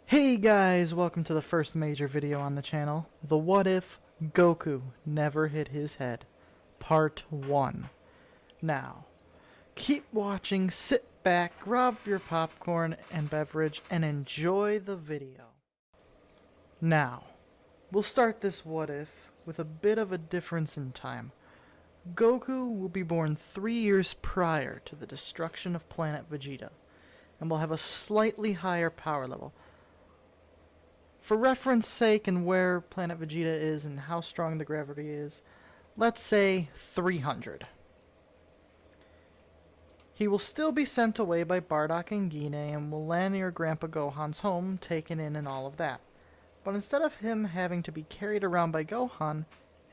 Hey guys, welcome to the first major video on the channel, the What If Goku Never Hit His Head, Part 1. Now, keep watching, sit back, grab your popcorn and beverage, and enjoy the video. Now, we'll start this What If with a bit of a difference in time. Goku will be born 3 years prior to the destruction of planet Vegeta, and will have a slightly higher power level. For reference sake and where planet Vegeta is and how strong the gravity is, let's say 300. He will still be sent away by Bardock and Gine and will land near Grandpa Gohan's home, taken in and all of that. But instead of him having to be carried around by Gohan,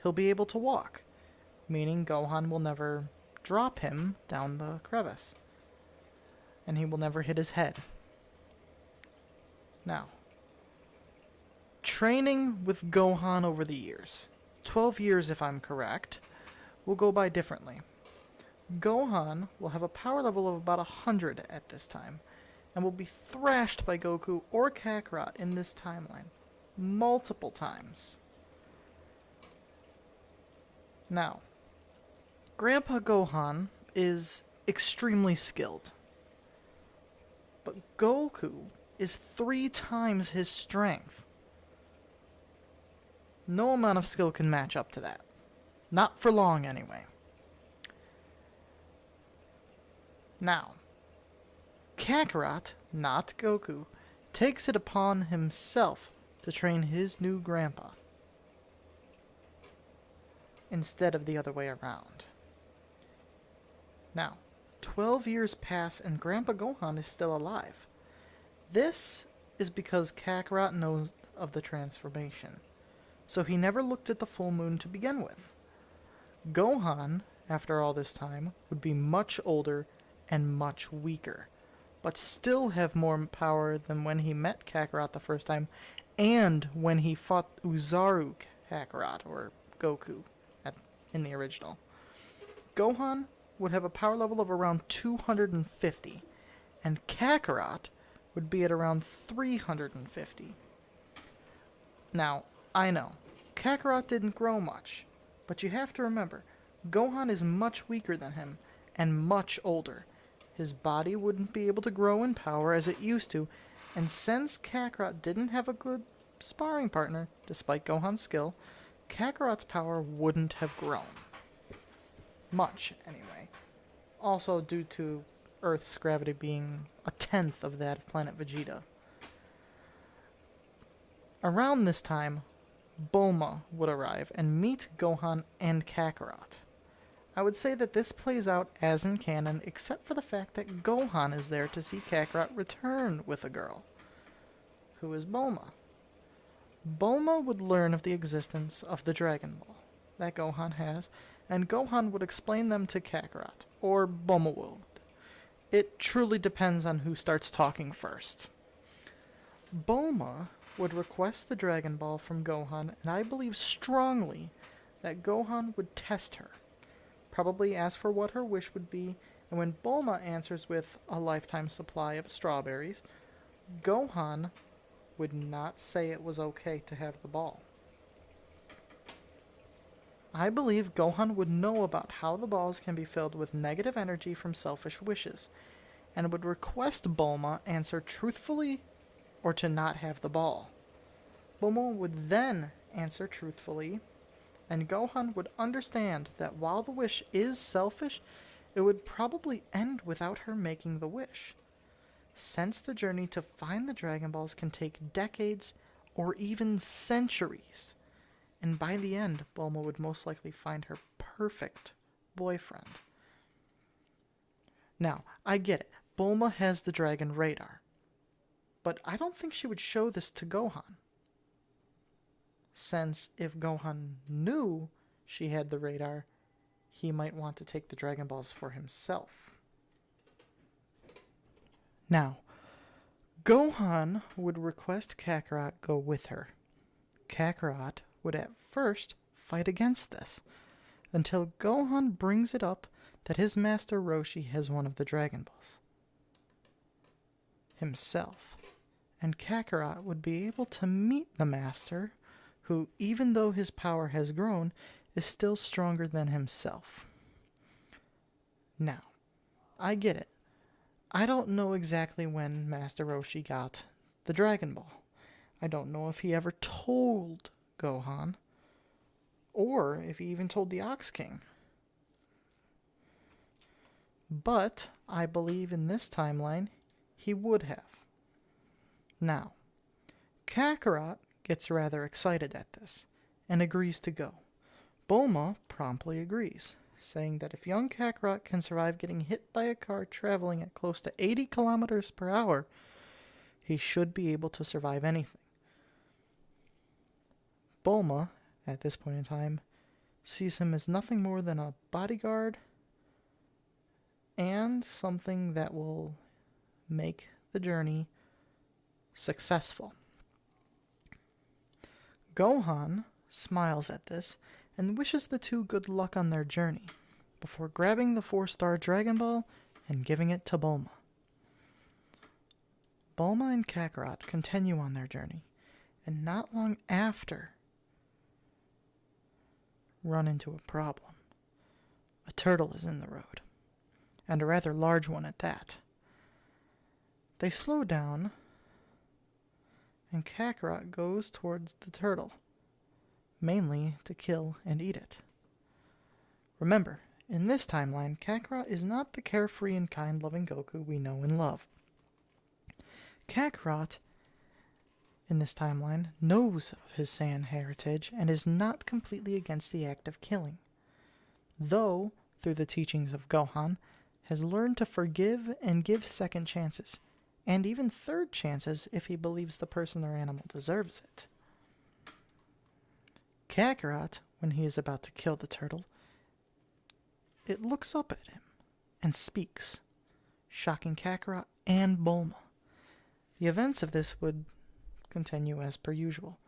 he'll be able to walk, meaning Gohan will never drop him down the crevice, and he will never hit his head. Now, training with Gohan over the years, 12 years if I'm correct, will go by differently. Gohan will have a power level of about 100 at this time, and will be thrashed by Goku or Kakarot in this timeline multiple times. Now, Grandpa Gohan is extremely skilled, but Goku is 3 times his strength. No amount of skill can match up to that. Not for long, anyway. Now, Kakarot, not Goku, takes it upon himself to train his new grandpa, instead of the other way around. Now, 12 years pass and Grandpa Gohan is still alive. This is because Kakarot knows of the transformation, so he never looked at the full moon to begin with. Gohan, after all this time, would be much older and much weaker, but still have more power than when he met Kakarot the first time, and when he fought Uzaru Kakarot, or Goku, in the original. Gohan would have a power level of around 250, and Kakarot would be at around 350. Now, I know, Kakarot didn't grow much, but you have to remember, Gohan is much weaker than him, and much older. His body wouldn't be able to grow in power as it used to, and since Kakarot didn't have a good sparring partner, despite Gohan's skill, Kakarot's power wouldn't have grown. Much, anyway. Also due to Earth's gravity being 1/10 of that of planet Vegeta. Around this time, Bulma would arrive and meet Gohan and Kakarot. I would say that this plays out as in canon, except for the fact that Gohan is there to see Kakarot return with a girl, who is Bulma. Bulma would learn of the existence of the Dragon Ball that Gohan has, and Gohan would explain them to Kakarot, or Bulma would. It truly depends on who starts talking first. Bulma would request the Dragon Ball from Gohan, and I believe strongly that Gohan would test her, probably ask for what her wish would be, and when Bulma answers with a lifetime supply of strawberries, Gohan would not say it was okay to have the ball. I believe Gohan would know about how the balls can be filled with negative energy from selfish wishes, and would request Bulma answer truthfully or to not have the ball. Bulma would then answer truthfully, and Gohan would understand that while the wish is selfish, it would probably end without her making the wish, since the journey to find the Dragon Balls can take decades or even centuries, and by the end, Bulma would most likely find her perfect boyfriend. Now, I get it, Bulma has the Dragon Radar, but I don't think she would show this to Gohan, since if Gohan knew she had the radar, he might want to take the Dragon Balls for himself. Now, Gohan would request Kakarot go with her. Kakarot would at first fight against this, until Gohan brings it up that his master Roshi has one of the Dragon Balls himself, and Kakarot would be able to meet the Master, who, even though his power has grown, is still stronger than himself. Now, I get it. I don't know exactly when Master Roshi got the Dragon Ball. I don't know if he ever told Gohan, or if he even told the Ox King. But I believe in this timeline, he would have. Now, Kakarot gets rather excited at this, and agrees to go. Bulma promptly agrees, saying that if young Kakarot can survive getting hit by a car traveling at close to 80 kilometers per hour, he should be able to survive anything. Bulma, at this point in time, sees him as nothing more than a bodyguard and something that will make the journey successful. Gohan smiles at this and wishes the two good luck on their journey before grabbing the 4-star Dragon Ball and giving it to Bulma. Bulma and Kakarot continue on their journey, and not long after run into a problem. A turtle is in the road, and a rather large one at that. They slow down, and Kakarot goes towards the turtle, mainly to kill and eat it. Remember, in this timeline, Kakarot is not the carefree and kind-loving Goku we know and love. Kakarot, in this timeline, knows of his Saiyan heritage and is not completely against the act of killing, though, through the teachings of Gohan, has learned to forgive and give second chances, and even third chances if he believes the person or animal deserves it. Kakarot, when he is about to kill the turtle, it looks up at him and speaks, shocking Kakarot and Bulma. The events of this would continue as per usual,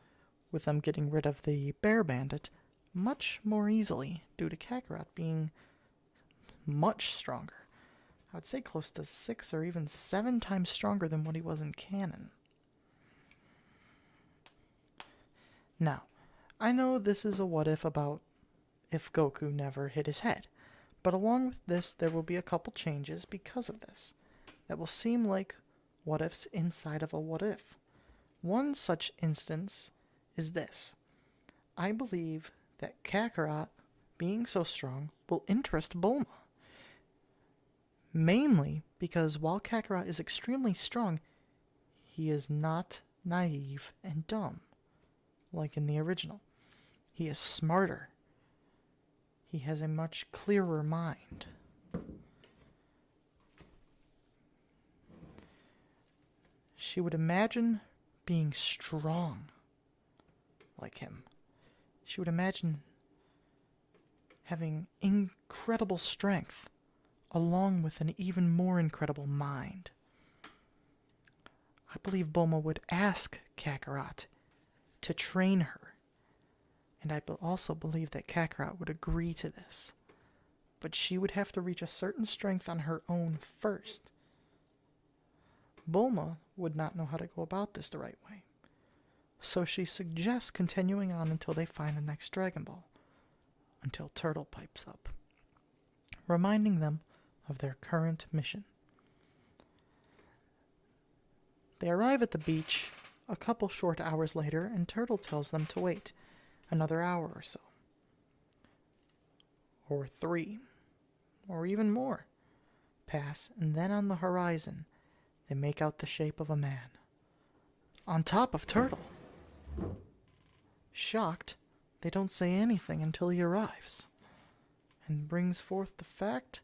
with them getting rid of the bear bandit much more easily due to Kakarot being much stronger. I would say close to 6 or even 7 times stronger than what he was in canon. Now, I know this is a what if about if Goku never hit his head, but along with this there will be a couple changes because of this that will seem like what ifs inside of a what if. One such instance is this. I believe that Kakarot, being so strong, will interest Bulma. Mainly because while Kakarot is extremely strong, he is not naive and dumb, like in the original. He is smarter. He has a much clearer mind. She would imagine being strong like him. She would imagine having incredible strength along with an even more incredible mind. I believe Bulma would ask Kakarot to train her, and I also believe that Kakarot would agree to this. But she would have to reach a certain strength on her own first. Bulma would not know how to go about this the right way, so she suggests continuing on until they find the next Dragon Ball, until Turtle pipes up, reminding them of their current mission. They arrive at the beach a couple short hours later, and Turtle tells them to wait another hour or so, or 3, or even more, pass, and then on the horizon they make out the shape of a man on top of Turtle. Shocked, they don't say anything until he arrives and brings forth the fact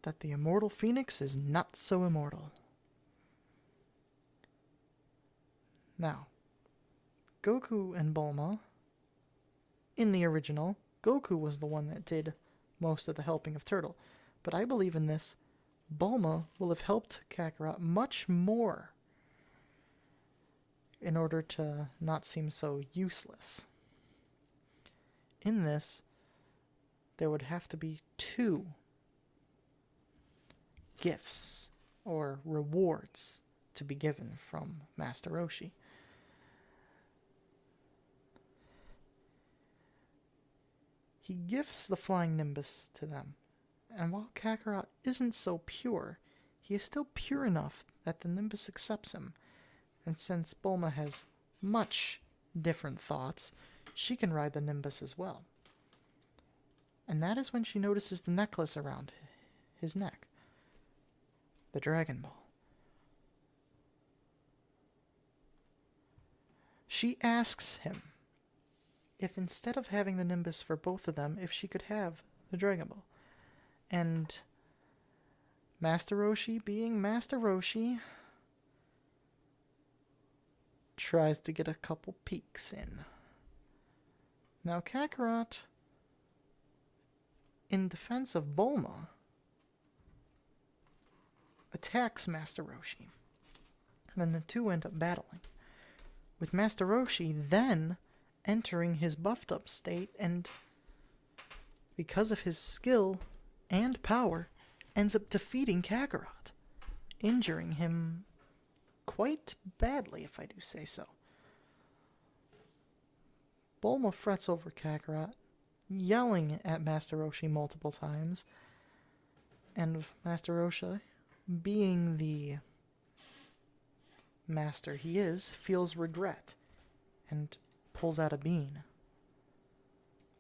that the immortal Phoenix is not so immortal. Now, Goku and Bulma, in the original, Goku was the one that did most of the helping of Turtle, but I believe in this, Bulma will have helped Kakarot much more in order to not seem so useless. In this, there would have to be 2 gifts or rewards to be given from Master Roshi. He gifts the flying Nimbus to them, and while Kakarot isn't so pure, he is still pure enough that the Nimbus accepts him, and since Bulma has much different thoughts, she can ride the Nimbus as well. And that is when she notices the necklace around his neck. The Dragon Ball. She asks him if instead of having the Nimbus for both of them, if she could have the Dragon Ball. And Master Roshi, being Master Roshi, tries to get a couple peeks in. Now Kakarot, in defense of Bulma, attacks Master Roshi. And then the two end up battling, with Master Roshi then entering his buffed up state, and because of his skill and power, ends up defeating Kakarot, injuring him quite badly, if I do say so. Bulma frets over Kakarot, yelling at Master Roshi multiple times, and Master Roshi, being the master he is, feels regret and pulls out a bean,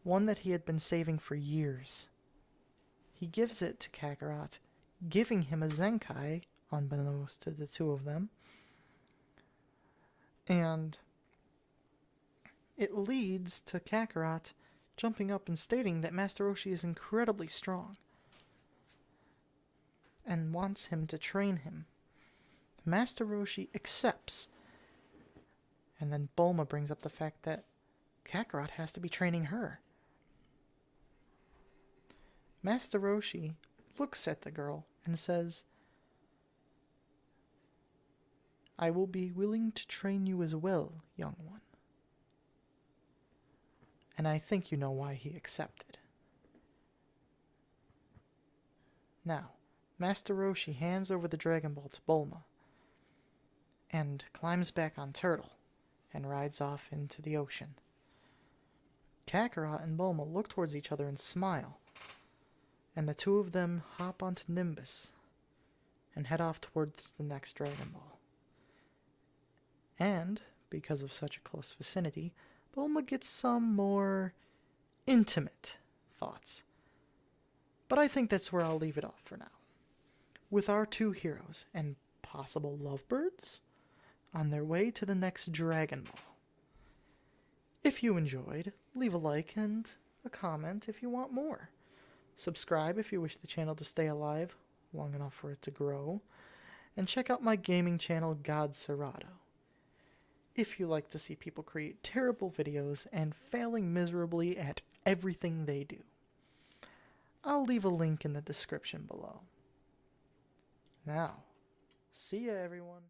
one that he had been saving for years. He gives it to Kakarot, giving him a Zenkai, unbeknownst to the two of them, and it leads to Kakarot jumping up and stating that Master Roshi is incredibly strong and wants him to train him. Master Roshi accepts, and then Bulma brings up the fact that Kakarot has to be training her. Master Roshi looks at the girl and says, "I will be willing to train you as well, young one." And I think you know why he accepted. Now, Master Roshi hands over the Dragon Ball to Bulma and climbs back on Turtle and rides off into the ocean. Kakarot and Bulma look towards each other and smile, and the two of them hop onto Nimbus and head off towards the next Dragon Ball. And, because of such a close vicinity, Bulma gets some more intimate thoughts. But I think that's where I'll leave it off for now, with our two heroes and possible lovebirds on their way to the next Dragon Ball. If you enjoyed, leave a like and a comment if you want more. Subscribe if you wish the channel to stay alive long enough for it to grow. And check out my gaming channel, God Serato, if you like to see people create terrible videos and failing miserably at everything they do. I'll leave a link in the description below. Now, see ya everyone.